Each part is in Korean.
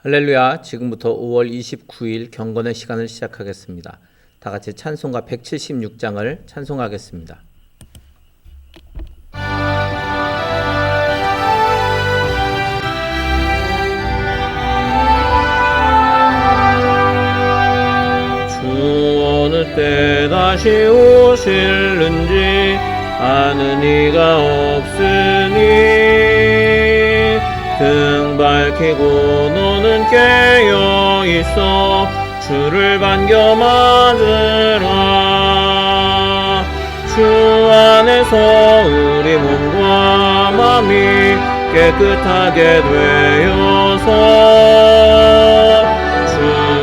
할렐루야. 지금부터 5월 29일 경건의 시간을 시작하겠습니다. 다 같이 찬송가 176장을 찬송하겠습니다. 주 어느 때 다시 오실는지 아는 이가 없으니 등 밝히고 너는 깨어 있어 주를 반겨 맞으라. 주 안에서 우리 몸과 마음이 깨끗하게 되어서 주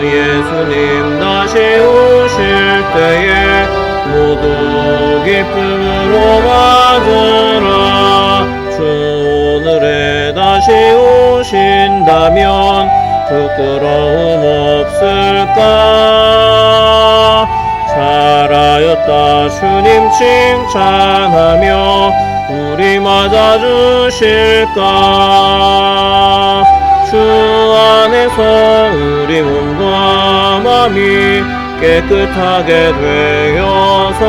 예수님 다시 오실 때에 모두 기쁨으로 맞으라. 주 오늘에 다시 오신다면 부끄러움 없을까. 잘하였다 주님 칭찬하며 우리 맞아주실까. 주 안에서 우리 몸과 마음이 깨끗하게 되어서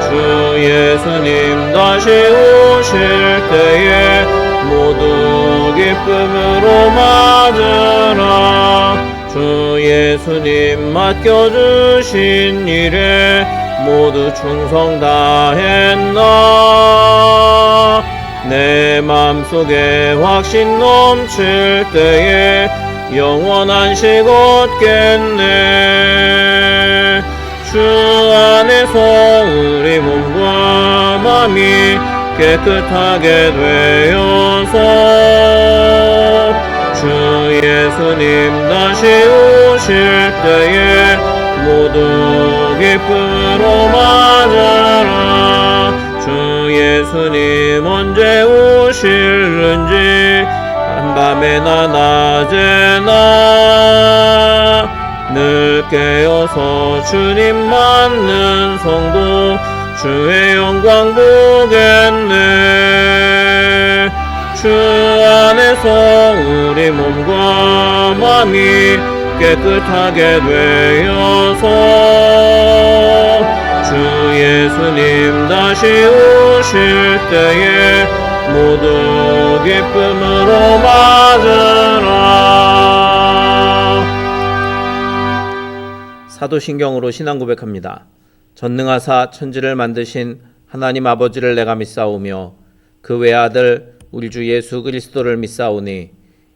주 예수님 다시 오실 때에 모두 기쁨으로 맞으라. 주 예수님 맡겨주신 일에 모두 충성 다했나. 내 맘속에 확신 넘칠 때에 영원한 식 얻겠네. 주 안에서 우리 몸과 마음이 깨끗하게 되어서 주 예수님 다시 오실 때에 모두 기쁨으로 맞아라. 주 예수님 언제 오실는지 한밤에나 낮에나 늘 깨어서 주님 맞는 성도 주의 영광 보겠네. 주 안에서 우리 몸과 마음이 깨끗하게 되어서 주 예수님 다시 오실 때에 모두 기쁨으로 맞으라. 사도신경으로 신앙 고백합니다. 전능하사 천지를 만드신 하나님 아버지를 내가 믿사오며 그 외아들 우리 주 예수 그리스도를 믿사오니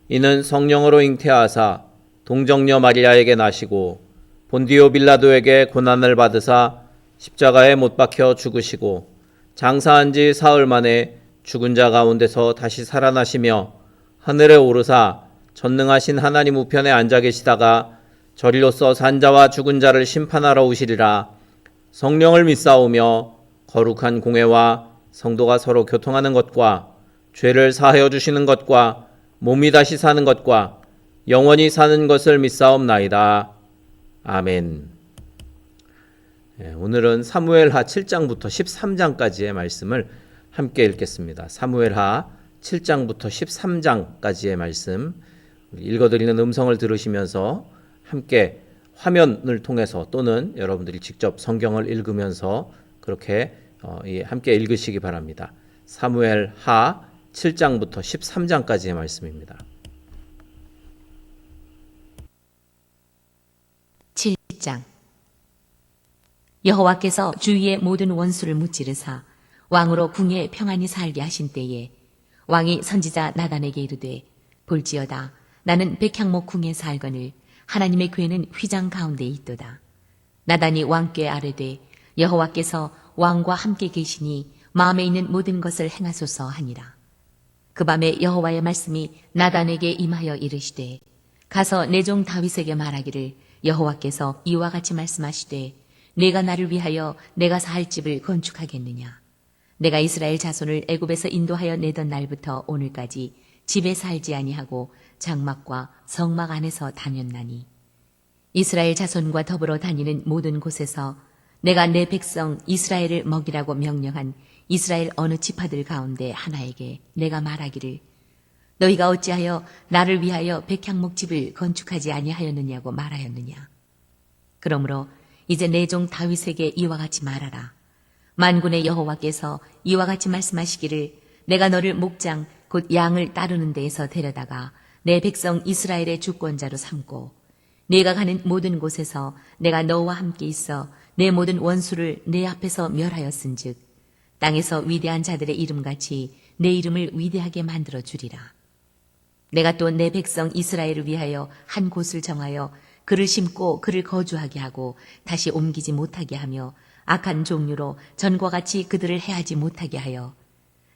이는 성령으로 잉태하사 동정녀 마리아에게 나시고 본디오 빌라도에게 고난을 받으사 십자가에 못 박혀 죽으시고 장사한 지 사흘 만에 죽은 자 가운데서 다시 살아나시며 하늘에 오르사 전능하신 하나님 우편에 앉아 계시다가 저리로서 산자와 죽은 자를 심판하러 오시리라. 성령을 믿사오며 거룩한 공회와 성도가 서로 교통하는 것과 죄를 사하여 주시는 것과 몸이 다시 사는 것과 영원히 사는 것을 믿사옵나이다. 아멘. 오늘은 사무엘하 7장부터 13장까지의 말씀을 함께 읽겠습니다. 사무엘하 7장부터 13장까지의 말씀 읽어드리는 음성을 들으시면서 함께 화면을 통해서 또는 여러분들이 직접 성경을 읽으면서 그렇게 함께 읽으시기 바랍니다. 사무엘하 7장부터 13장까지의 말씀입니다. 7장. 여호와께서 주위의 모든 원수를 무찌르사 왕으로 궁에 평안히 살게 하신 때에 왕이 선지자 나단에게 이르되 볼지어다 나는 백향목 궁에 살거늘 하나님의 궤는 휘장 가운데 있도다. 나단이 왕께 아뢰되 여호와께서 왕과 함께 계시니 마음에 있는 모든 것을 행하소서 하니라. 그 밤에 여호와의 말씀이 나단에게 임하여 이르시되 가서 내 종 다윗에게 말하기를 여호와께서 이와 같이 말씀하시되 내가 나를 위하여 내가 살 집을 건축하겠느냐. 내가 이스라엘 자손을 애굽에서 인도하여 내던 날부터 오늘까지 집에 살지 아니하고 장막과 성막 안에서 다녔나니 이스라엘 자손과 더불어 다니는 모든 곳에서 내가 내 백성 이스라엘을 먹이라고 명령한 이스라엘 어느 지파들 가운데 하나에게 내가 말하기를 너희가 어찌하여 나를 위하여 백향목 집을 건축하지 아니하였느냐고 말하였느냐. 그러므로 이제 내 종 다윗에게 이와 같이 말하라. 만군의 여호와께서 이와 같이 말씀하시기를 내가 너를 목장 곧 양을 따르는 데에서 데려다가 내 백성 이스라엘의 주권자로 삼고 네가 가는 모든 곳에서 내가 너와 함께 있어 내 모든 원수를 내 앞에서 멸하였은즉 땅에서 위대한 자들의 이름같이 내 이름을 위대하게 만들어 주리라. 내가 또 내 백성 이스라엘을 위하여 한 곳을 정하여 그를 심고 그를 거주하게 하고 다시 옮기지 못하게 하며 악한 종류로 전과 같이 그들을 해하지 못하게 하여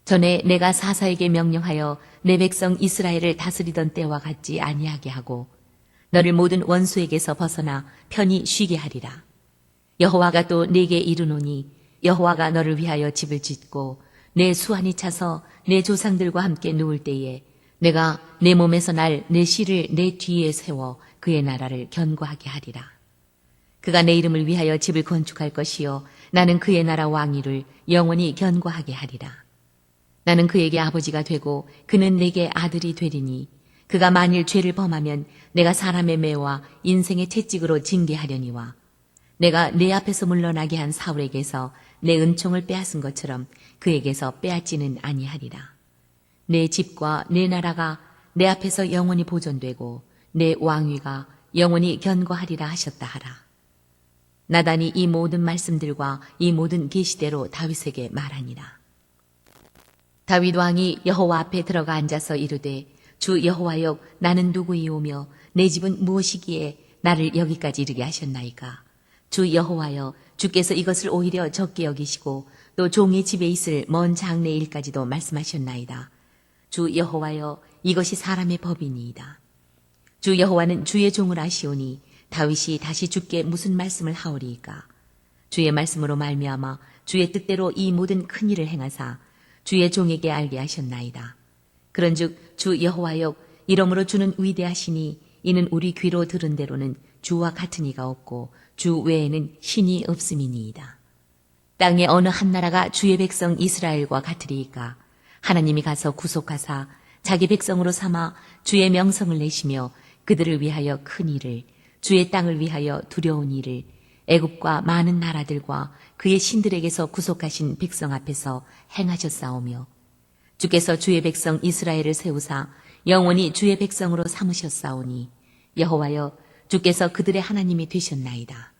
전에 내가 사사에게 명령하여 내 백성 이스라엘을 다스리던 때와 같지 아니하게 하고 너를 모든 원수에게서 벗어나 편히 쉬게 하리라. 여호와가 또 네게 이르노니 여호와가 너를 위하여 집을 짓고 내 수완이 차서 내 조상들과 함께 누울 때에 내가 내 몸에서 날 내 씨를 내 뒤에 세워 그의 나라를 견고하게 하리라. 그가 내 이름을 위하여 집을 건축할 것이요 나는 그의 나라 왕위를 영원히 견고하게 하리라. 나는 그에게 아버지가 되고 그는 내게 아들이 되리니 그가 만일 죄를 범하면 내가 사람의 매와 인생의 채찍으로 징계하려니와 내가 내 앞에서 물러나게 한 사울에게서 내 은총을 빼앗은 것처럼 그에게서 빼앗지는 아니하리라. 내 집과 내 나라가 내 앞에서 영원히 보존되고 내 왕위가 영원히 견고하리라 하셨다 하라. 나단이 이 모든 말씀들과 이 모든 계시대로 다윗에게 말하니라. 다윗 왕이 여호와 앞에 들어가 앉아서 이르되 주 여호와여 나는 누구이오며 내 집은 무엇이기에 나를 여기까지 이르게 하셨나이까. 주 여호와여 주께서 이것을 오히려 적게 여기시고 또 종의 집에 있을 먼 장래 일까지도 말씀하셨나이다. 주 여호와여 이것이 사람의 법이니이다. 주 여호와는 주의 종을 아시오니 다윗이 다시 주께 무슨 말씀을 하오리이까. 주의 말씀으로 말미암아 주의 뜻대로 이 모든 큰 일을 행하사 주의 종에게 알게 하셨나이다. 그런즉 주 여호와여 이러므로 주는 위대하시니 이는 우리 귀로 들은 대로는 주와 같은 이가 없고 주 외에는 신이 없음이니이다. 땅의 어느 한 나라가 주의 백성 이스라엘과 같으리이까. 하나님이 가서 구속하사 자기 백성으로 삼아 주의 명성을 내시며 그들을 위하여 큰 일을 주의 땅을 위하여 두려운 일을 애굽과 많은 나라들과 그의 신들에게서 구속하신 백성 앞에서 행하셨사오며 주께서 주의 백성 이스라엘을 세우사 영원히 주의 백성으로 삼으셨사오니 여호와여 주께서 그들의 하나님이 되셨나이다.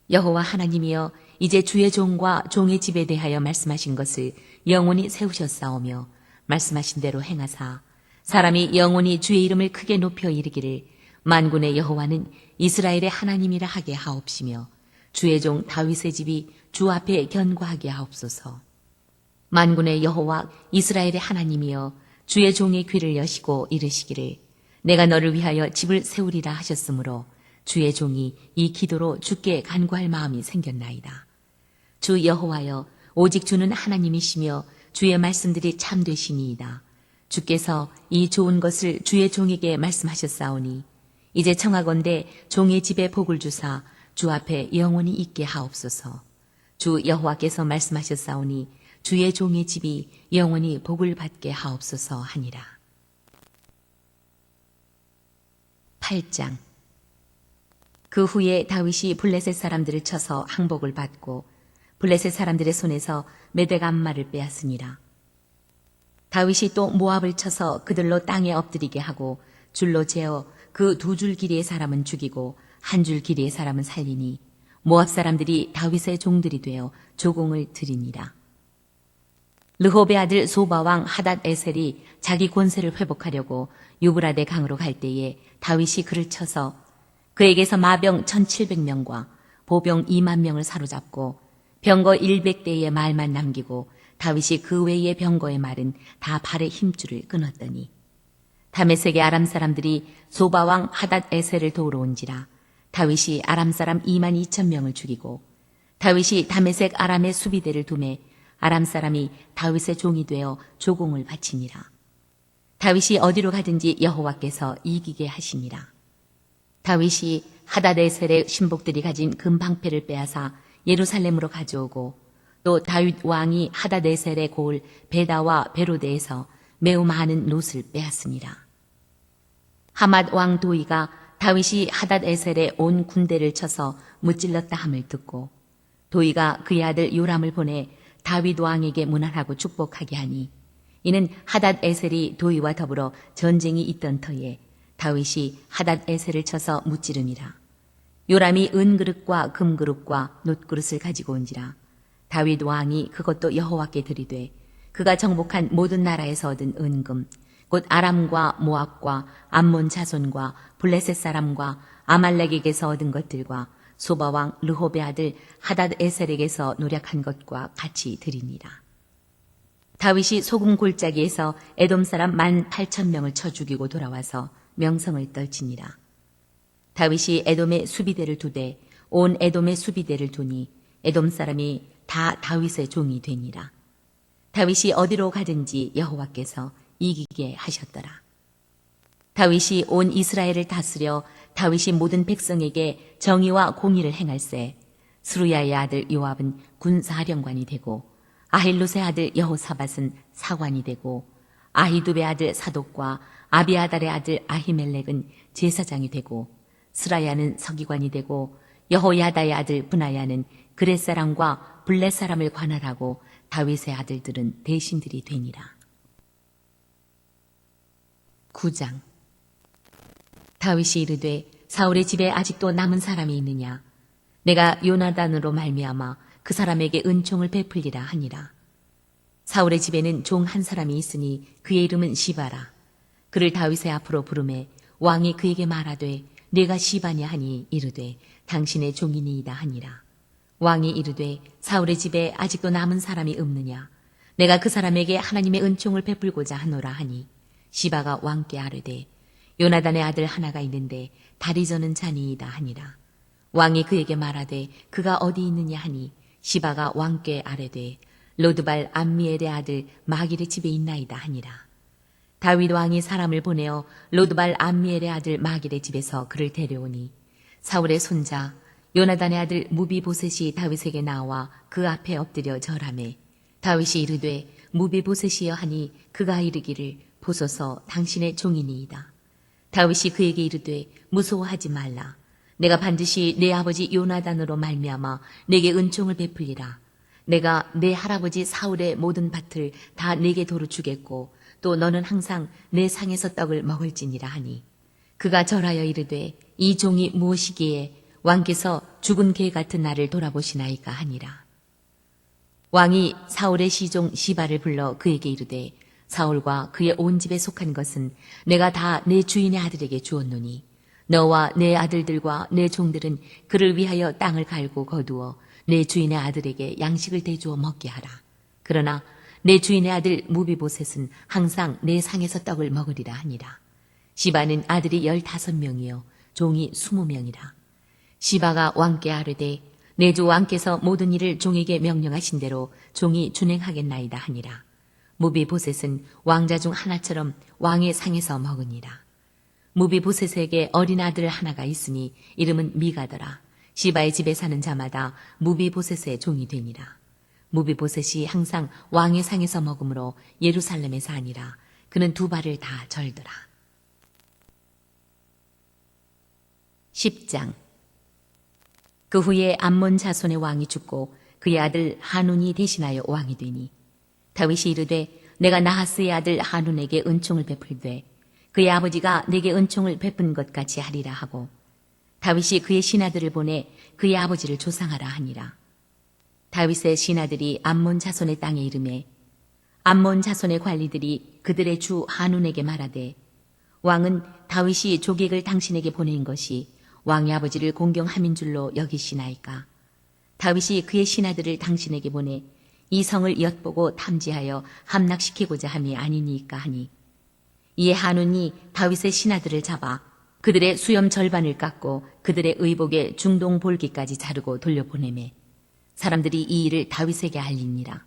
여호와 하나님이여 이제 주의 종과 종의 집에 대하여 말씀하신 것을 영원히 세우셨사오며 말씀하신 대로 행하사 사람이 영원히 주의 이름을 크게 높여 이르기를 만군의 여호와는 이스라엘의 하나님이라 하게 하옵시며 주의 종 다윗의 집이 주 앞에 견고하게 하옵소서. 만군의 여호와 이스라엘의 하나님이여 주의 종의 귀를 여시고 이르시기를 내가 너를 위하여 집을 세우리라 하셨으므로 주의 종이 이 기도로 주께 간구할 마음이 생겼나이다. 주 여호와여 오직 주는 하나님이시며 주의 말씀들이 참되시니이다. 주께서 이 좋은 것을 주의 종에게 말씀하셨사오니 이제 청하건대 종의 집에 복을 주사 주 앞에 영원히 있게 하옵소서. 주 여호와께서 말씀하셨사오니 주의 종의 집이 영원히 복을 받게 하옵소서 하니라. 8장. 그 후에 다윗이 블레셋 사람들을 쳐서 항복을 받고 블레셋 사람들의 손에서 메대감마를 빼앗으니라. 다윗이 또 모압을 쳐서 그들로 땅에 엎드리게 하고 줄로 재어 그 두 줄 길이의 사람은 죽이고 한 줄 길이의 사람은 살리니 모압 사람들이 다윗의 종들이 되어 조공을 드리니라. 르홉의 아들 소바왕 하닷 에셀이 자기 권세를 회복하려고 유브라데 강으로 갈 때에 다윗이 그를 쳐서 그에게서 마병 1700명과 보병 2만 명을 사로잡고 병거 100대의 말만 남기고 다윗이 그 외의 병거의 말은 다 발의 힘줄을 끊었더니 다메섹의 아람 사람들이 소바왕 하닷 에셀을 도우러 온지라 다윗이 아람 사람 2만 2천 명을 죽이고 다윗이 다메섹 아람의 수비대를 두매 아람 사람이 다윗의 종이 되어 조공을 바치니라. 다윗이 어디로 가든지 여호와께서 이기게 하시니라. 다윗이 하닷에셀의 신복들이 가진 금방패를 빼앗아 예루살렘으로 가져오고 또 다윗 왕이 하닷에셀의 고을 베다와 베로데에서 매우 많은 롯을 빼앗으니라. 하맛 왕 도이가 다윗이 하닷에셀에 온 군대를 쳐서 무찔렀다 함을 듣고 도이가 그의 아들 요람을 보내 다윗 왕에게 문안하고 축복하게 하니 이는 하닷에셀이 도이와 더불어 전쟁이 있던 터에 다윗이 하닷에셀을 쳐서 무찌름이라. 요람이 은그릇과 금그릇과 놋그릇을 가지고 온지라. 다윗 왕이 그것도 여호와께 드리되 그가 정복한 모든 나라에서 얻은 은금 곧 아람과 모압과 암몬 자손과 블레셋 사람과 아말렉에게서 얻은 것들과 소바 왕 르홉의 아들 하닷에셀에게서 노력한 것과 같이 드리니라. 다윗이 소금 골짜기에서 에돔 사람 18,000명을 쳐 죽이고 돌아와서 명성을 떨치니라. 다윗이 에돔에 수비대를 두되 온 에돔에 수비대를 두니 에돔 사람이 다 다윗의 종이 되니라. 다윗이 어디로 가든지 여호와께서 이기게 하셨더라. 다윗이 온 이스라엘을 다스려 다윗이 모든 백성에게 정의와 공의를 행할세 스루야의 아들 요압은 군사령관이 되고 아힐롯의 아들 여호사밧은 사관이 되고 아히두베의 아들 사독과 아비아달의 아들 아히멜렉은 제사장이 되고 스라야는 서기관이 되고 여호야다의 아들 브나야는 그렛 사람과 블렛 사람을 관할하고 다윗의 아들들은 대신들이 되니라. 9장. 다윗이 이르되 사울의 집에 아직도 남은 사람이 있느냐? 내가 요나단으로 말미암아 그 사람에게 은총을 베풀리라 하니라. 사울의 집에는 종 한 사람이 있으니 그의 이름은 시바라. 그를 다윗의 앞으로 부르매 왕이 그에게 말하되 네가 시바냐 하니 이르되 당신의 종이니이다 하니라. 왕이 이르되 사울의 집에 아직도 남은 사람이 없느냐? 내가 그 사람에게 하나님의 은총을 베풀고자 하노라 하니 시바가 왕께 아뢰되 요나단의 아들 하나가 있는데 다리 저는 자니이다 하니라. 왕이 그에게 말하되 그가 어디 있느냐 하니 시바가 왕께 아뢰되 로드발 암미엘의 아들 마길의 집에 있나이다 하니라. 다윗 왕이 사람을 보내어 로드발 암미엘의 아들 마길의 집에서 그를 데려오니 사울의 손자 요나단의 아들 무비보셋이 다윗에게 나와 그 앞에 엎드려 절하매 다윗이 이르되 무비보셋이여 하니 그가 이르기를 보소서 당신의 종이니이다. 다윗이 그에게 이르되 무서워하지 말라. 내가 반드시 내 아버지 요나단으로 말미암아 내게 은총을 베풀리라. 내가 내 할아버지 사울의 모든 밭을 다 내게 도로 주겠고 또 너는 항상 내 상에서 떡을 먹을지니라 하니 그가 절하여 이르되 이 종이 무엇이기에 왕께서 죽은 개 같은 나를 돌아보시나이까 하니라. 왕이 사울의 시종 시바를 불러 그에게 이르되 사울과 그의 온 집에 속한 것은 내가 다 내 주인의 아들에게 주었노니 너와 내 아들들과 내 종들은 그를 위하여 땅을 갈고 거두어 내 주인의 아들에게 양식을 대주어 먹게 하라. 그러나 내 주인의 아들 무비보셋은 항상 내 상에서 떡을 먹으리라 하니라. 시바는 아들이 15명이요 종이 20명이라. 시바가 왕께 아뢰되 내 주 왕께서 모든 일을 종에게 명령하신 대로 종이 준행하겠나이다 하니라. 무비보셋은 왕자 중 하나처럼 왕의 상에서 먹으니라. 무비보셋에게 어린 아들 하나가 있으니 이름은 미가더라. 시바의 집에 사는 자마다 무비보셋의 종이 되니라. 무비보셋이 항상 왕의 상에서 먹으므로 예루살렘에 사니라. 그는 두 발을 다 절더라. 10장. 그 후에 암몬 자손의 왕이 죽고 그의 아들 하눈이 대신하여 왕이 되니 다윗이 이르되 내가 나하스의 아들 하눈에게 은총을 베풀되 그의 아버지가 내게 은총을 베푼 것 같이 하리라 하고 다윗이 그의 신하들을 보내 그의 아버지를 조상하라 하니라. 다윗의 신하들이 암몬 자손의 땅에 이르매 암몬 자손의 관리들이 그들의 주 하눈에게 말하되 왕은 다윗이 조객을 당신에게 보낸 것이 왕의 아버지를 공경함인 줄로 여기시나이까. 다윗이 그의 신하들을 당신에게 보내 이 성을 엿보고 탐지하여 함락시키고자 함이 아니니까 하니 이에 하눈이 다윗의 신하들을 잡아 그들의 수염 절반을 깎고 그들의 의복의 중동 볼기까지 자르고 돌려보내매 사람들이 이 일을 다윗에게 알리니라.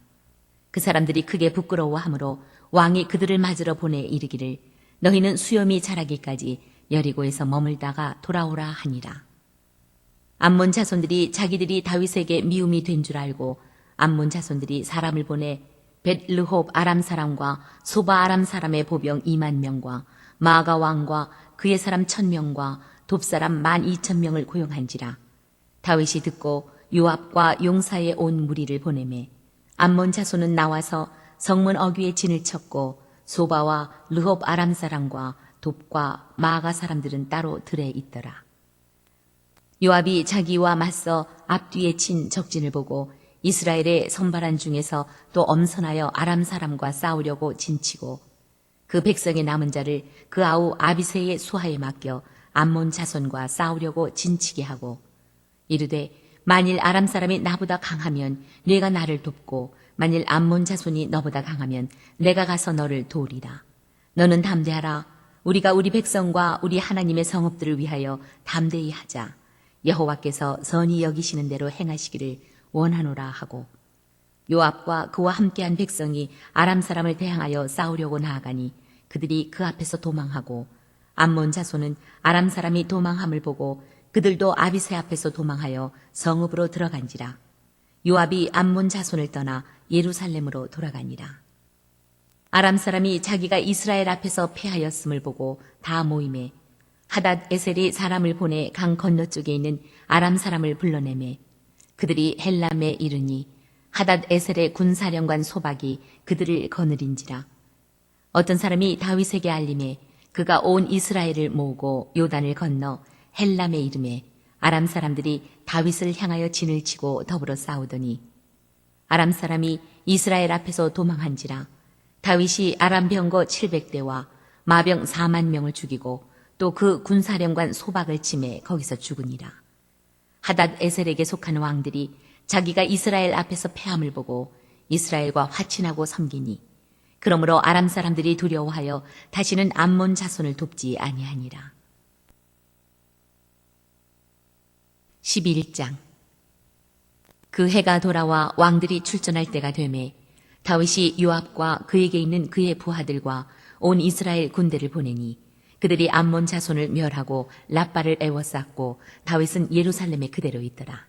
그 사람들이 크게 부끄러워하므로 왕이 그들을 맞으러 보내 이르기를 너희는 수염이 자라기까지 여리고에서 머물다가 돌아오라 하니라. 암몬 자손들이 자기들이 다윗에게 미움이 된 줄 알고 암몬 자손들이 사람을 보내 벳르홉 아람 사람과 소바 아람 사람의 보병 2만 명과 마가 왕과 그의 사람 1,000명과 돕 사람 12,000명을 고용한지라. 다윗이 듣고 요압과 용사의 온 무리를 보내매 암몬 자손은 나와서 성문 어귀에 진을 쳤고 소바와 르홉 아람 사람과 돕과 마가 사람들은 따로 들에 있더라. 요압이 자기와 맞서 앞뒤에 친 적진을 보고 이스라엘의 선발한 중에서 또 엄선하여 아람 사람과 싸우려고 진치고 그 백성의 남은 자를 그 아우 아비새의 수하에 맡겨 암몬 자손과 싸우려고 진치게 하고 이르되 만일 아람 사람이 나보다 강하면 네가 나를 돕고 만일 암몬 자손이 너보다 강하면 내가 가서 너를 도우리라. 너는 담대하라. 우리가 우리 백성과 우리 하나님의 성읍들을 위하여 담대히 하자. 여호와께서 선히 여기시는 대로 행하시기를 원하노라 하고 요압과 그와 함께한 백성이 아람 사람을 대항하여 싸우려고 나아가니 그들이 그 앞에서 도망하고 암몬 자손은 아람 사람이 도망함을 보고 그들도 아비새 앞에서 도망하여 성읍으로 들어간지라. 요압이 암몬 자손을 떠나 예루살렘으로 돌아가니라. 아람 사람이 자기가 이스라엘 앞에서 패하였음을 보고 다 모임에 하닷 에셀이 사람을 보내 강 건너쪽에 있는 아람 사람을 불러내매 그들이 헬람에 이르니 하닷 에셀의 군사령관 소박이 그들을 거느린지라. 어떤 사람이 다윗에게 알림해 그가 온 이스라엘을 모으고 요단을 건너 헬람에 이르매 아람 사람들이 다윗을 향하여 진을 치고 더불어 싸우더니 아람 사람이 이스라엘 앞에서 도망한지라. 다윗이 아람 병거 700대와 마병 4만 명을 죽이고 또 그 군사령관 소박을 치매 거기서 죽으니라. 하닷 에셀에게 속한 왕들이 자기가 이스라엘 앞에서 패함을 보고 이스라엘과 화친하고 섬기니 그러므로 아람 사람들이 두려워하여 다시는 암몬 자손을 돕지 아니하니라. 11장. 그 해가 돌아와 왕들이 출전할 때가 되매 다윗이 요압과 그에게 있는 그의 부하들과 온 이스라엘 군대를 보내니 그들이 암몬 자손을 멸하고 라빠를 에워쌌고 다윗은 예루살렘에 그대로 있더라.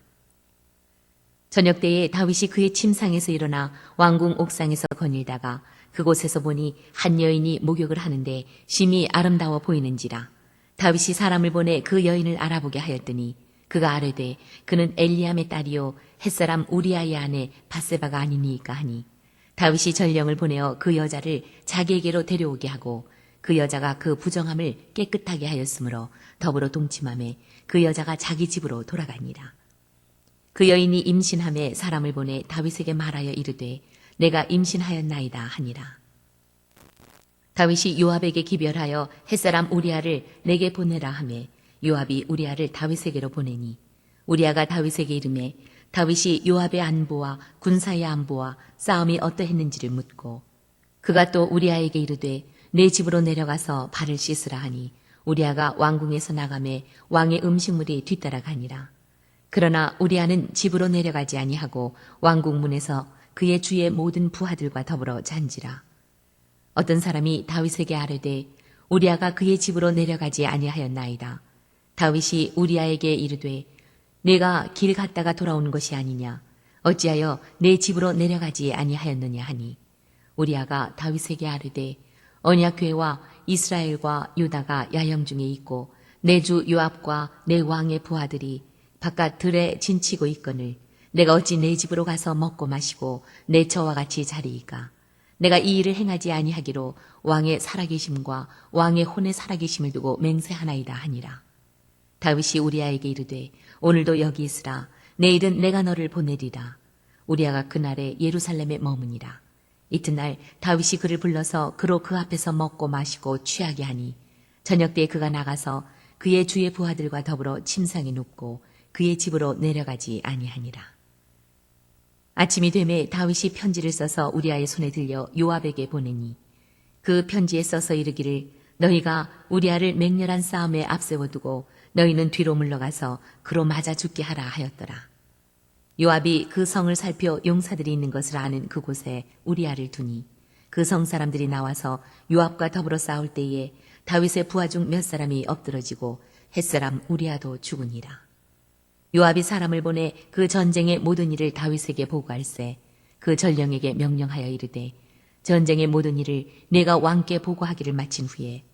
저녁 때에 다윗이 그의 침상에서 일어나 왕궁 옥상에서 거닐다가 그곳에서 보니 한 여인이 목욕을 하는데 심히 아름다워 보이는지라. 다윗이 사람을 보내 그 여인을 알아보게 하였더니 그가 아뢰되 그는 엘리암의 딸이요 햇사람 우리아의 아내 바세바가 아니니이까 하니 다윗이 전령을 보내어 그 여자를 자기에게로 데려오게 하고 그 여자가 그 부정함을 깨끗하게 하였으므로 더불어 동침함에 그 여자가 자기 집으로 돌아가니라. 그 여인이 임신함에 사람을 보내 다윗에게 말하여 이르되 내가 임신하였나이다 하니라. 다윗이 요압에게 기별하여 햇사람 우리아를 내게 보내라 하매 요압이 우리아를 다윗에게로 보내니 우리아가 다윗에게 이르매 다윗이 요압의 안보와 군사의 안보와 싸움이 어떠했는지를 묻고 그가 또 우리아에게 이르되 내 집으로 내려가서 발을 씻으라 하니 우리아가 왕궁에서 나가매 왕의 음식물이 뒤따라가니라. 그러나 우리아는 집으로 내려가지 아니하고 왕궁 문에서 그의 주의 모든 부하들과 더불어 잔지라. 어떤 사람이 다윗에게 아뢰되 우리아가 그의 집으로 내려가지 아니하였나이다. 다윗이 우리아에게 이르되 내가 길 갔다가 돌아온 것이 아니냐 어찌하여 내 집으로 내려가지 아니하였느냐 하니 우리아가 다윗에게 아뢰되 언약궤와 이스라엘과 유다가 야영 중에 있고 내 주 요압과 내 왕의 부하들이 바깥 들에 진치고 있거늘 내가 어찌 내 집으로 가서 먹고 마시고 내 저와 같이 자리이까. 내가 이 일을 행하지 아니하기로 왕의 살아계심과 왕의 혼의 살아계심을 두고 맹세하나이다 하니라. 다윗이 우리아에게 이르되 오늘도 여기 있으라. 내일은 내가 너를 보내리라. 우리아가 그날에 예루살렘에 머무니라. 이튿날 다윗이 그를 불러서 그로 그 앞에서 먹고 마시고 취하게 하니 저녁 때에 그가 나가서 그의 주의 부하들과 더불어 침상에 눕고 그의 집으로 내려가지 아니하니라. 아침이 되매 다윗이 편지를 써서 우리아의 손에 들려 요압에게 보내니 그 편지에 써서 이르기를 너희가 우리아를 맹렬한 싸움에 앞세워두고 너희는 뒤로 물러가서 그로 맞아 죽게 하라 하였더라. 요압이 그 성을 살펴 용사들이 있는 것을 아는 그곳에 우리아를 두니 그 성 사람들이 나와서 요압과 더불어 싸울 때에 다윗의 부하 중 몇 사람이 엎드러지고 햇사람 우리아도 죽으니라. 요압이 사람을 보내 그 전쟁의 모든 일을 다윗에게 보고할세 그 전령에게 명령하여 이르되 전쟁의 모든 일을 내가 왕께 보고하기를 마친 후에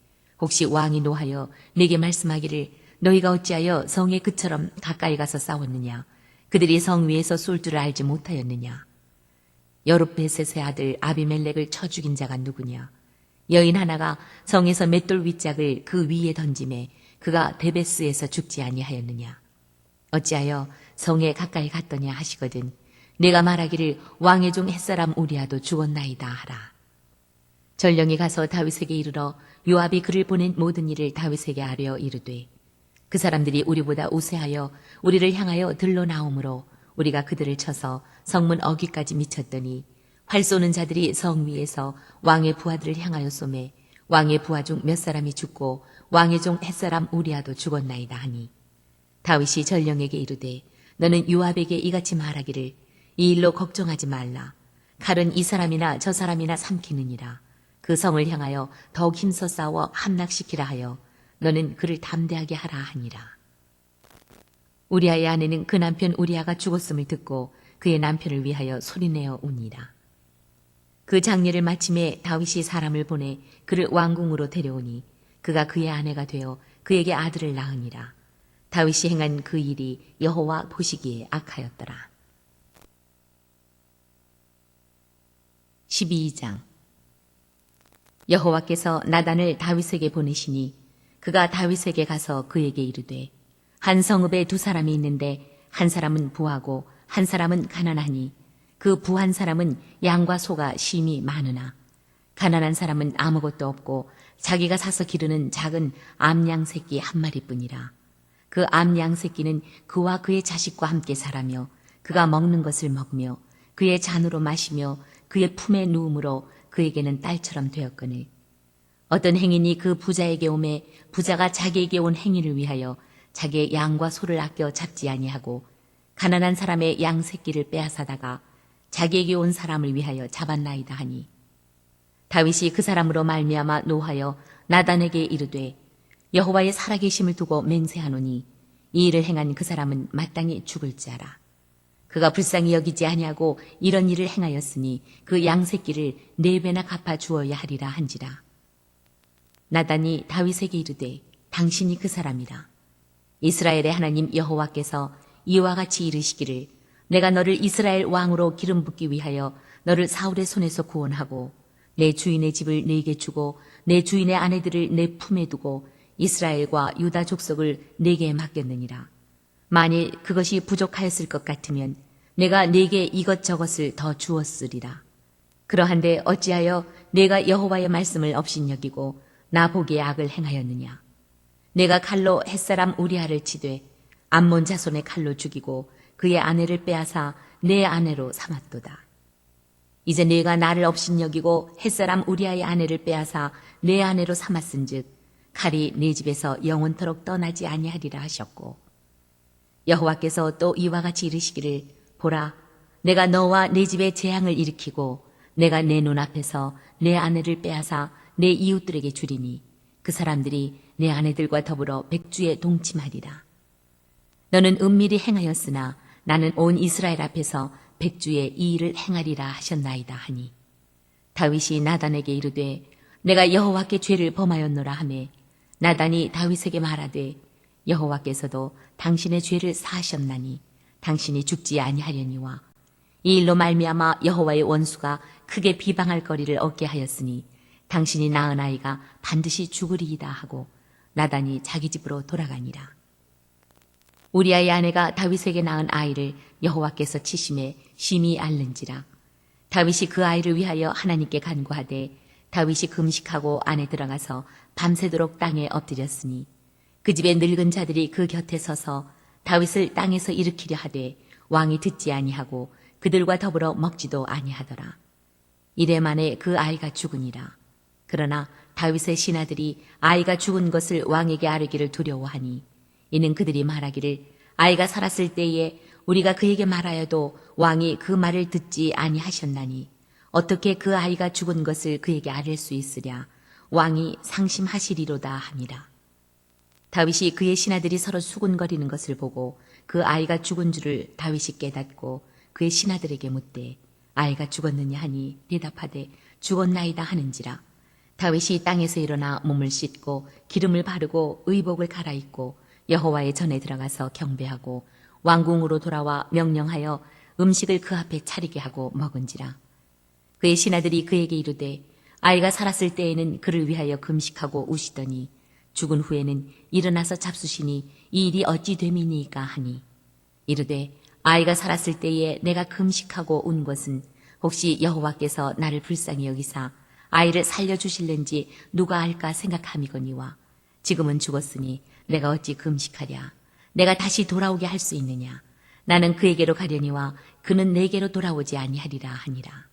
혹시 왕이 노하여 내게 말씀하기를 너희가 어찌하여 성에 그처럼 가까이 가서 싸웠느냐 그들이 성 위에서 쏠 줄을 알지 못하였느냐 여룻베셋의 아들 아비멜렉을 쳐 죽인 자가 누구냐 여인 하나가 성에서 맷돌 윗짝을 그 위에 던짐에 그가 데베스에서 죽지 아니하였느냐 어찌하여 성에 가까이 갔더냐 하시거든 내가 말하기를 왕의 종 햇사람 우리아도 죽었나이다 하라. 전령이 가서 다윗에게 이르러 요압이 그를 보낸 모든 일을 다윗에게 아뢰어 이르되 그 사람들이 우리보다 우세하여 우리를 향하여 들러 나오므로 우리가 그들을 쳐서 성문 어귀까지 미쳤더니 활 쏘는 자들이 성 위에서 왕의 부하들을 향하여 쏘매 왕의 부하 중 몇 사람이 죽고 왕의 종 햇사람 우리아도 죽었나이다 하니 다윗이 전령에게 이르되 너는 요압에게 이같이 말하기를 이 일로 걱정하지 말라. 칼은 이 사람이나 저 사람이나 삼키느니라. 그 성을 향하여 더욱 힘써 싸워 함락시키라 하여 너는 그를 담대하게 하라 하니라. 우리아의 아내는 그 남편 우리아가 죽었음을 듣고 그의 남편을 위하여 소리내어 우니라. 그 장례를 마침에 다윗이 사람을 보내 그를 왕궁으로 데려오니 그가 그의 아내가 되어 그에게 아들을 낳으니라. 다윗이 행한 그 일이 여호와 보시기에 악하였더라. 12장 여호와께서 나단을 다윗에게 보내시니 그가 다윗에게 가서 그에게 이르되 한 성읍에 두 사람이 있는데 한 사람은 부하고 한 사람은 가난하니 그 부한 사람은 양과 소가 심히 많으나 가난한 사람은 아무것도 없고 자기가 사서 기르는 작은 암양 새끼 한 마리뿐이라. 그 암양 새끼는 그와 그의 자식과 함께 살아며 그가 먹는 것을 먹으며 그의 잔으로 마시며 그의 품에 누움으로 그에게는 딸처럼 되었거늘 어떤 행인이 그 부자에게 오매 부자가 자기에게 온 행인을 위하여 자기의 양과 소를 아껴 잡지 아니하고 가난한 사람의 양 새끼를 빼앗아다가 자기에게 온 사람을 위하여 잡았나이다 하니 다윗이 그 사람으로 말미암아 노하여 나단에게 이르되 여호와의 살아계심을 두고 맹세하노니 이 일을 행한 그 사람은 마땅히 죽을 자라. 그가 불쌍히 여기지 아니하고 이런 일을 행하였으니 그 양새끼를 4배나 갚아 주어야 하리라 한지라. 나단이 다윗에게 이르되 당신이 그 사람이라. 이스라엘의 하나님 여호와께서 이와 같이 이르시기를 내가 너를 이스라엘 왕으로 기름 붓기 위하여 너를 사울의 손에서 구원하고 내 주인의 집을 네게 주고 내 주인의 아내들을 내 품에 두고 이스라엘과 유다 족속을 네게 맡겼느니라. 만일 그것이 부족하였을 것 같으면 내가 네게 이것저것을 더 주었으리라. 그러한데 어찌하여 내가 여호와의 말씀을 업신여기고 나 보기에 악을 행하였느냐. 내가 칼로 햇사람 우리아를 치되 암몬 자손의 칼로 죽이고 그의 아내를 빼앗아 내 아내로 삼았도다. 이제 네가 나를 업신여기고 햇사람 우리아의 아내를 빼앗아 내 아내로 삼았은즉 칼이 네 집에서 영원토록 떠나지 아니하리라 하셨고 여호와께서 또 이와 같이 이르시기를 보라 내가 너와 내 집에 재앙을 일으키고 내가 내 눈앞에서 내 아내를 빼앗아 내 이웃들에게 주리니 그 사람들이 내 아내들과 더불어 백주에 동침하리라. 너는 은밀히 행하였으나 나는 온 이스라엘 앞에서 백주에 이 일을 행하리라 하셨나이다 하니 다윗이 나단에게 이르되 내가 여호와께 죄를 범하였노라 하매 나단이 다윗에게 말하되 여호와께서도 당신의 죄를 사하셨나니 당신이 죽지 아니하려니와 이 일로 말미암아 여호와의 원수가 크게 비방할 거리를 얻게 하였으니 당신이 낳은 아이가 반드시 죽으리이다 하고 나단이 자기 집으로 돌아가니라. 우리아의 아내가 다윗에게 낳은 아이를 여호와께서 치심에 심히 앓는지라. 다윗이 그 아이를 위하여 하나님께 간구하되 다윗이 금식하고 안에 들어가서 밤새도록 땅에 엎드렸으니 그 집의 늙은 자들이 그 곁에 서서 다윗을 땅에서 일으키려 하되 왕이 듣지 아니하고 그들과 더불어 먹지도 아니하더라. 이래 만에 그 아이가 죽으니라. 그러나 다윗의 신하들이 아이가 죽은 것을 왕에게 아뢰기를 두려워하니 이는 그들이 말하기를 아이가 살았을 때에 우리가 그에게 말하여도 왕이 그 말을 듣지 아니하셨나니 어떻게 그 아이가 죽은 것을 그에게 아뢰 수 있으랴. 왕이 상심하시리로다 하니라. 다윗이 그의 신하들이 서로 수군거리는 것을 보고 그 아이가 죽은 줄을 다윗이 깨닫고 그의 신하들에게 묻되 아이가 죽었느냐 하니 대답하되 죽었나이다 하는지라. 다윗이 땅에서 일어나 몸을 씻고 기름을 바르고 의복을 갈아입고 여호와의 전에 들어가서 경배하고 왕궁으로 돌아와 명령하여 음식을 그 앞에 차리게 하고 먹은지라. 그의 신하들이 그에게 이르되 아이가 살았을 때에는 그를 위하여 금식하고 우시더니 죽은 후에는 일어나서 잡수시니 이 일이 어찌 됨이니까 하니 이르되 아이가 살았을 때에 내가 금식하고 운 것은 혹시 여호와께서 나를 불쌍히 여기사 아이를 살려주실는지 누가 알까 생각함이거니와 지금은 죽었으니 내가 어찌 금식하랴. 내가 다시 돌아오게 할 수 있느냐. 나는 그에게로 가려니와 그는 내게로 돌아오지 아니하리라 하니라.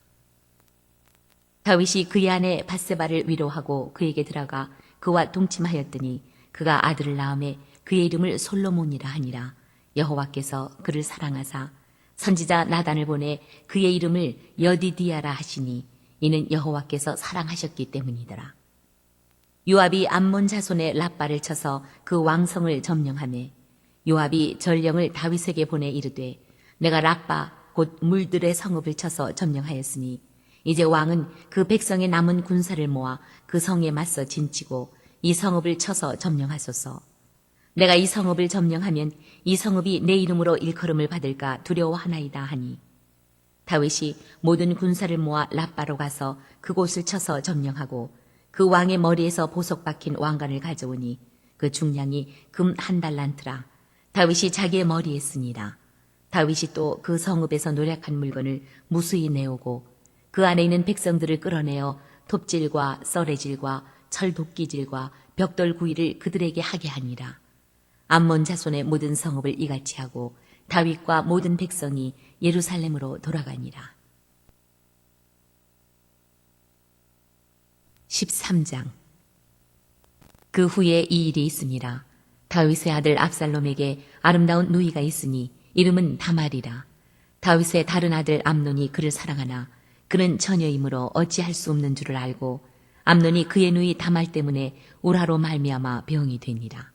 다윗이 그의 아내 밧세바를 위로하고 그에게 들어가 그와 동침하였더니 그가 아들을 낳음에 그의 이름을 솔로몬이라 하니라. 여호와께서 그를 사랑하사 선지자 나단을 보내 그의 이름을 여디디아라 하시니 이는 여호와께서 사랑하셨기 때문이더라. 요압이 암몬 자손의 랍바를 쳐서 그 왕성을 점령하매 요압이 전령을 다윗에게 보내 이르되 내가 랍바 곧 물들의 성읍을 쳐서 점령하였으니 이제 왕은 그 백성의 남은 군사를 모아 그 성에 맞서 진치고 이 성읍을 쳐서 점령하소서. 내가 이 성읍을 점령하면 이 성읍이 내 이름으로 일컬음을 받을까 두려워하나이다 하니 다윗이 모든 군사를 모아 랍바로 가서 그곳을 쳐서 점령하고 그 왕의 머리에서 보석 박힌 왕관을 가져오니 그 중량이 금 1달란트라. 다윗이 자기의 머리에 쓰니라. 다윗이 또 그 성읍에서 노략한 물건을 무수히 내오고 그 안에 있는 백성들을 끌어내어 톱질과 썰애질과 철도끼질과 벽돌구이를 그들에게 하게 하니라. 암몬 자손의 모든 성읍을 이같이 하고 다윗과 모든 백성이 예루살렘으로 돌아가니라. 13장. 그 후에 이 일이 있으니라. 다윗의 아들 압살롬에게 아름다운 누이가 있으니 이름은 다말이라. 다윗의 다른 아들 암논이 그를 사랑하나 그는 처녀이므로 어찌할 수 없는 줄을 알고 암논이 그의 누이 다말 때문에 우라로 말미암아 병이 되니라.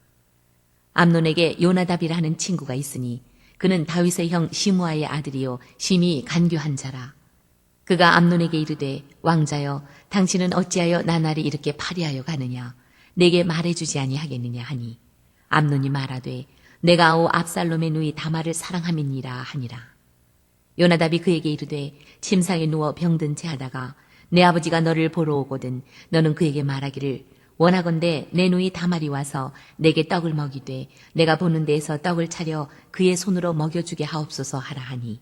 암논에게 요나답이라 하는 친구가 있으니 그는 다윗의 형 시므아의 아들이요 심히 간교한 자라. 그가 암논에게 이르되 왕자여 당신은 어찌하여 나날이 이렇게 파리하여 가느냐. 내게 말해주지 아니하겠느냐 하니 암논이 말하되 내가 아오 압살롬의 누이 다말을 사랑함이니라 하니라. 요나답이 그에게 이르되 침상에 누워 병든 채 하다가 내 아버지가 너를 보러 오거든 너는 그에게 말하기를 원하건대 내 누이 다말이 와서 내게 떡을 먹이되 내가 보는 데에서 떡을 차려 그의 손으로 먹여주게 하옵소서 하라 하니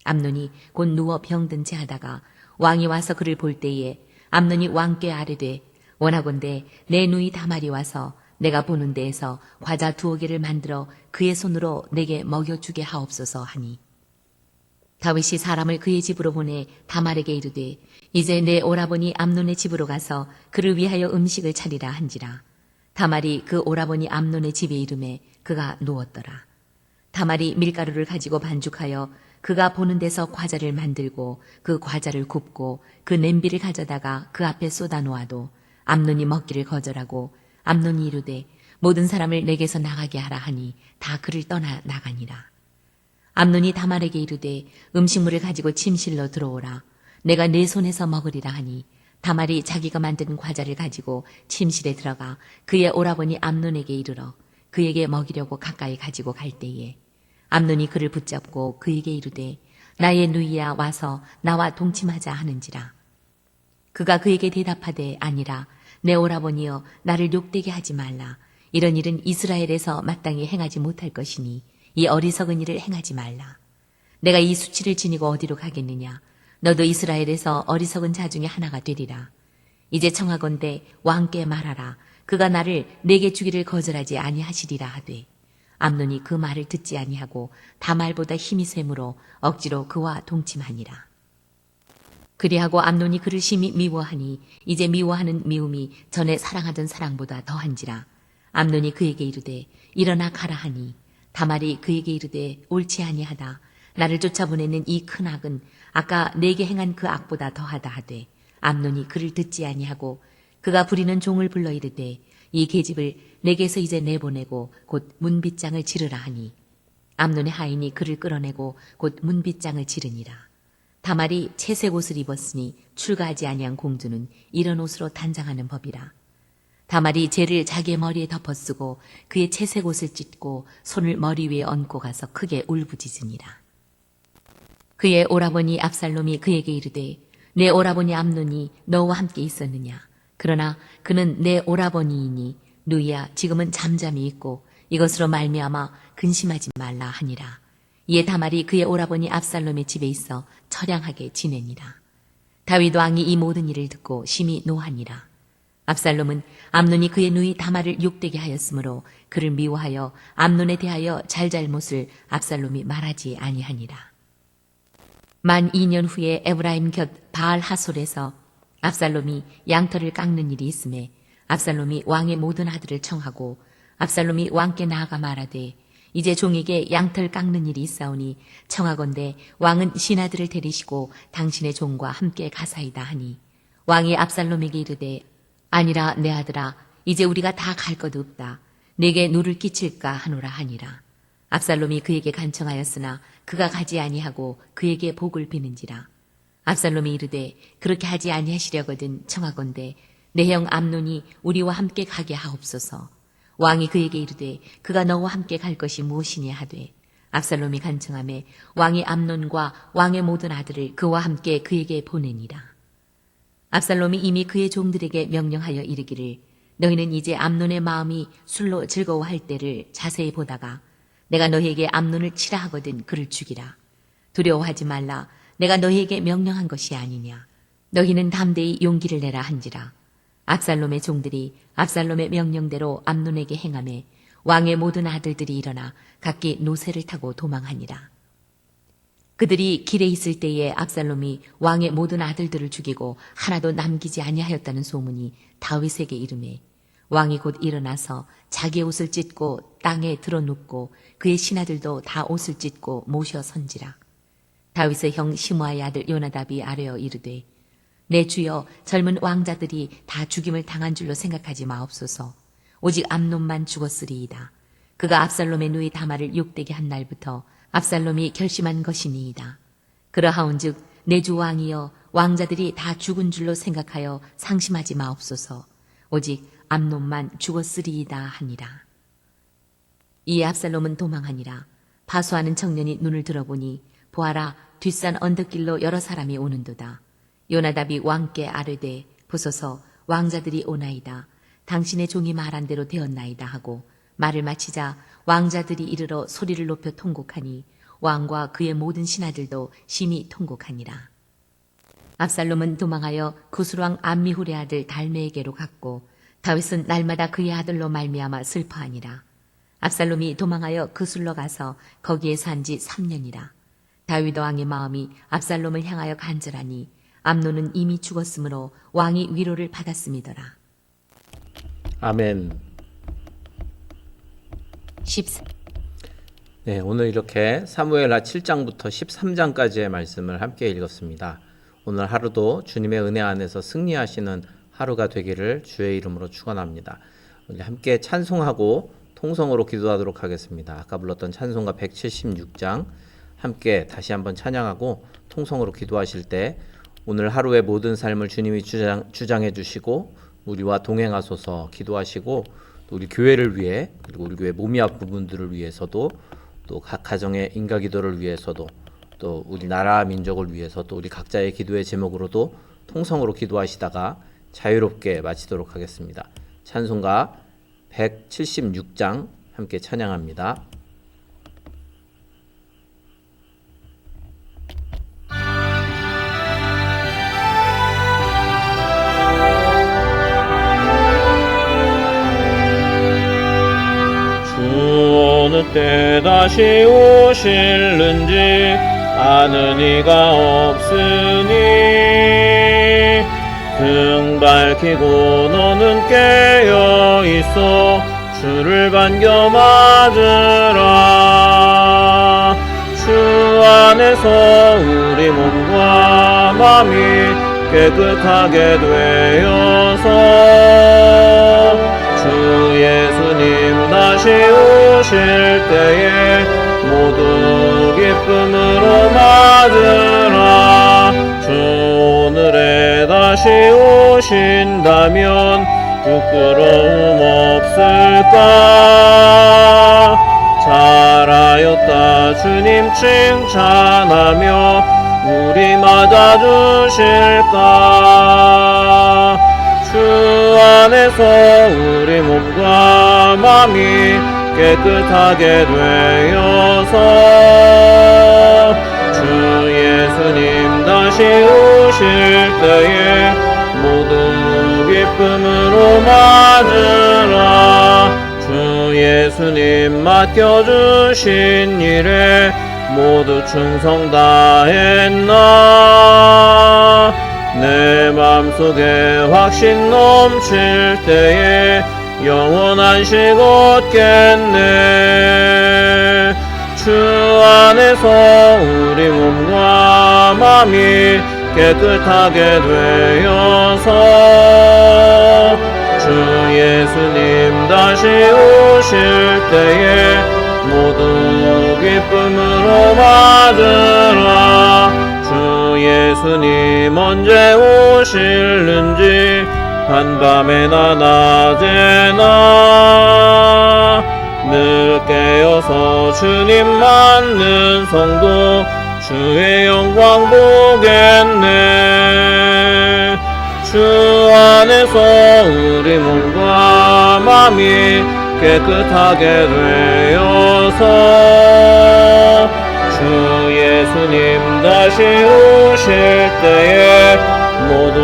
암논이 곧 누워 병든 채 하다가 왕이 와서 그를 볼 때에 암논이 왕께 아뢰되 원하건대 내 누이 다말이 와서 내가 보는 데에서 과자 2개를 만들어 그의 손으로 내게 먹여주게 하옵소서 하니 다윗이 사람을 그의 집으로 보내 다말에게 이르되 이제 내 오라버니 암논의 집으로 가서 그를 위하여 음식을 차리라 한지라. 다말이 그 오라버니 암논의 집에 이르매 그가 누웠더라. 다말이 밀가루를 가지고 반죽하여 그가 보는 데서 과자를 만들고 그 과자를 굽고 그 냄비를 가져다가 그 앞에 쏟아 놓아도 암논이 먹기를 거절하고 암논이 이르되 모든 사람을 내게서 나가게 하라 하니 다 그를 떠나 나가니라. 암논이 다말에게 이르되 음식물을 가지고 침실로 들어오라. 내가 내 손에서 먹으리라 하니 다말이 자기가 만든 과자를 가지고 침실에 들어가 그의 오라버니 암논에게 이르러 그에게 먹이려고 가까이 가지고 갈 때에 암논이 그를 붙잡고 그에게 이르되 나의 누이야 와서 나와 동침하자 하는지라. 그가 그에게 대답하되 아니라 내 오라버니여 나를 욕되게 하지 말라. 이런 일은 이스라엘에서 마땅히 행하지 못할 것이니 이 어리석은 일을 행하지 말라. 내가 이 수치를 지니고 어디로 가겠느냐. 너도 이스라엘에서 어리석은 자 중에 하나가 되리라. 이제 청하건대 왕께 말하라. 그가 나를 내게 주기를 거절하지 아니하시리라 하되 암논이 그 말을 듣지 아니하고 다말보다 힘이 셈으로 억지로 그와 동침하니라. 그리하고 암논이 그를 심히 미워하니 이제 미워하는 미움이 전에 사랑하던 사랑보다 더한지라. 암논이 그에게 이르되 일어나 가라 하니 다말이 그에게 이르되 옳지 아니하다. 나를 쫓아보내는 이 큰 악은 아까 내게 행한 그 악보다 더하다 하되 암논이 그를 듣지 아니하고 그가 부리는 종을 불러 이르되 이 계집을 내게서 이제 내보내고 곧 문빗장을 지르라 하니 암논의 하인이 그를 끌어내고 곧 문빗장을 지르니라. 다말이 채색 옷을 입었으니 출가하지 아니한 공주는 이런 옷으로 단장하는 법이라. 다말이 재를 자기의 머리에 덮어쓰고 그의 채색 옷을 찢고 손을 머리 위에 얹고 가서 크게 울부짖으니라. 그의 오라버니 압살롬이 그에게 이르되 내 오라버니 암논이 너와 함께 있었느냐? 그러나 그는 내 오라버니이니 누이야 지금은 잠잠히 있고 이것으로 말미암아 근심하지 말라 하니라. 이에 다말이 그의 오라버니 압살롬의 집에 있어 처량하게 지내니라. 다윗 왕이 이 모든 일을 듣고 심히 노하니라. 압살롬은 암논이 그의 누이 다말을 욕되게 하였으므로 그를 미워하여 암논에 대하여 잘잘못을 압살롬이 말하지 아니하니라. 만 2년 후에 에브라임 곁 바알 하솔에서 압살롬이 양털을 깎는 일이 있음에 압살롬이 왕의 모든 아들을 청하고 압살롬이 왕께 나아가 말하되 이제 종에게 양털 깎는 일이 있사오니 청하건대 왕은 신하들을 데리시고 당신의 종과 함께 가사이다 하니 왕이 압살롬에게 이르되 아니라 내 아들아 이제 우리가 다 갈 것 없다. 내게 누를 끼칠까 하노라 하니라. 압살롬이 그에게 간청하였으나 그가 가지 아니하고 그에게 복을 비는지라. 압살롬이 이르되 그렇게 하지 아니하시려거든 청하건대 내 형 암논이 우리와 함께 가게 하옵소서. 왕이 그에게 이르되 그가 너와 함께 갈 것이 무엇이냐 하되 압살롬이 간청하매 왕이 암논과 왕의 모든 아들을 그와 함께 그에게 보내니라. 압살롬이 이미 그의 종들에게 명령하여 이르기를 너희는 이제 암논의 마음이 술로 즐거워할 때를 자세히 보다가 내가 너희에게 암논을 치라 하거든 그를 죽이라. 두려워하지 말라. 내가 너희에게 명령한 것이 아니냐. 너희는 담대히 용기를 내라 한지라. 압살롬의 종들이 압살롬의 명령대로 암논에게 행하매 왕의 모든 아들들이 일어나 각기 노새를 타고 도망하니라. 그들이 길에 있을 때에 압살롬이 왕의 모든 아들들을 죽이고 하나도 남기지 아니하였다는 소문이 다윗에게 이르매 왕이 곧 일어나서 자기의 옷을 찢고 땅에 드러눕고 그의 신하들도 다 옷을 찢고 모셔 선지라. 다윗의 형 시므아의 아들 요나답이 아뢰어 이르되 내 주여 젊은 왕자들이 다 죽임을 당한 줄로 생각하지 마옵소서. 오직 암논만 죽었으리이다. 그가 압살롬의 누이 다말을 욕되게 한 날부터 압살롬이 결심한 것이니이다. 그러하온즉 내 주 왕이여 왕자들이 다 죽은 줄로 생각하여 상심하지 마옵소서. 오직 암논만 죽었으리이다 하니라. 이에 압살롬은 도망하니라. 바수하는 청년이 눈을 들어보니 보아라 뒷산 언덕길로 여러 사람이 오는도다. 요나답이 왕께 아뢰되 보소서 왕자들이 오나이다. 당신의 종이 말한 대로 되었나이다 하고 말을 마치자 왕자들이 이르러 소리를 높여 통곡하니 왕과 그의 모든 신하들도 심히 통곡하니라. 압살롬은 도망하여 구술왕 암미훌의 아들 달메에게로 갔고 다윗은 날마다 그의 아들로 말미암아 슬퍼하니라. 압살롬이 도망하여 그술로 가서 거기에 산 지 3년이라. 다윗 왕의 마음이 압살롬을 향하여 간절하니 암논은 이미 죽었으므로 왕이 위로를 받았음이더라. 아멘. 14. 네, 오늘 이렇게 사무엘하 7장부터 13장까지의 말씀을 함께 읽었습니다. 오늘 하루도 주님의 은혜 안에서 승리하시는 하루가 되기를 주의 이름으로 축원합니다. 우리 함께 찬송하고 통성으로 기도하도록 하겠습니다. 아까 불렀던 찬송가 176장 함께 다시 한번 찬양하고 통성으로 기도하실 때 오늘 하루의 모든 삶을 주님이 주장해 주시고 우리와 동행하소서 기도하시고 또 우리 교회를 위해 그리고 우리 교회 몸이 아픈 분들을 위해서도 또 각 가정의 인가 기도를 위해서도 또 우리 나라 민족을 위해서 또 우리 각자의 기도의 제목으로도 통성으로 기도하시다가 자유롭게 마치도록 하겠습니다. 찬송가 176장 함께 찬양합니다. 어느 때 다시 오실는지 아는 이가 없으니 등 밝히고 너는 깨어 있어 주를 반겨 맞으라. 주 안에서 우리 몸과 마음이 깨끗하게 되어서 주 예수님 다시 오실 때에 모두 기쁨으로 맞으라. 주신다면 부끄러움 없을까. 잘하였다 주님 칭찬하며 우리 맞아주실까. 주 안에서 우리 몸과 마음이 깨끗하게 되어서 주 예수님 다시 오실 때에 모두 기쁨으로 맞으라. 주 예수님 맡겨주신 일에 모두 충성 다했나. 내 맘속에 확신 넘칠 때에 영원한 식 얻겠네. 주 안에서 우리 몸과 마음이 깨끗하게 되어서 주 예수님 다시 오실 때에 모두 기쁨으로 맞으라. 주 예수님 언제 오실는지 한밤에나 낮에나 늘 깨어서 주님 맞는 성도 주의 영광 보겠네. 주 안에서 우리 몸과 마음이 깨끗하게 되어서 주 예수님 다시 오실 때에 모두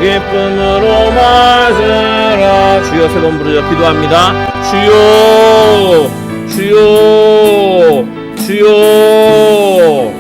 기쁨으로 맞으라. 주여 세 번 부르자 기도합니다. 주여 주여 주여